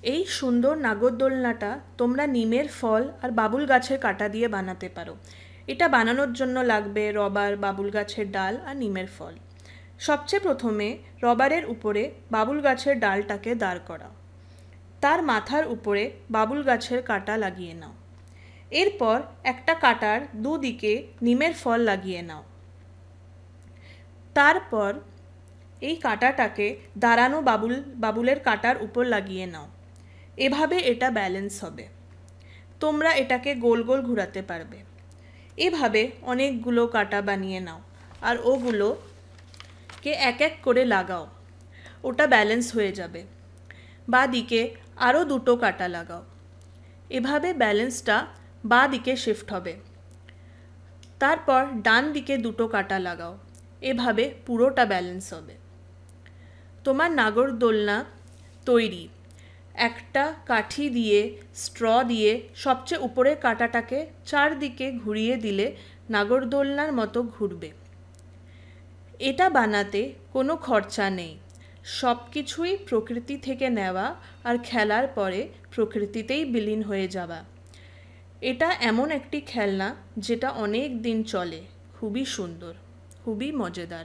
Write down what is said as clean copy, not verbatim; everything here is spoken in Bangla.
এই সুন্দর নাগরদোলনাটা তোমরা নিমের ফল আর বাবুল গাছের কাঁটা দিয়ে বানাতে পারো। এটা বানানোর জন্য লাগবে রবার, বাবুল গাছের ডাল আর নিমের ফল। সবচেয়ে প্রথমে রবারের উপরে বাবুল গাছের ডালটাকে দাঁড় করাও। তার মাথার উপরে বাবুল গাছের কাঁটা লাগিয়ে নাও। এরপর একটা কাঁটার দুদিকে নিমের ফল লাগিয়ে নাও। তারপর এই কাঁটাটাকে দাঁড়ানো বাবুলের কাঁটার উপর লাগিয়ে নাও। এভাবে এটা ব্যালেন্স হবে। তোমরা এটাকে গোল গোল ঘোরাতে পারবে। এভাবে অনেকগুলো কাঁটা বানিয়ে নাও আর ওগুলোকে এক এক করে লাগাও। ওটা ব্যালেন্স হয়ে যাবে। বাঁ দিকে আরও দুটো কাঁটা লাগাও। এভাবে ব্যালেন্সটা বাঁ দিকে শিফট হবে। তারপর ডান দিকে দুটো কাঁটা লাগাও। এভাবে পুরোটা ব্যালেন্স হবে। তোমার নাগরদোলনা তৈরি। একটা কাঠি দিয়ে স্ট্র দিয়ে সবচেয়ে উপরের কাঁটাটাকে চারদিকে ঘুরিয়ে দিলে নাগরদোলনার মতো ঘুরবে। এটা বানাতে কোনো খরচা নেই। সব কিছুই প্রকৃতি থেকে নেওয়া আর খেলার পরে প্রকৃতিতেই বিলীন হয়ে যাওয়া। এটা এমন একটি খেলনা যেটা অনেক দিন চলে। খুবই সুন্দর, খুবই মজাদার।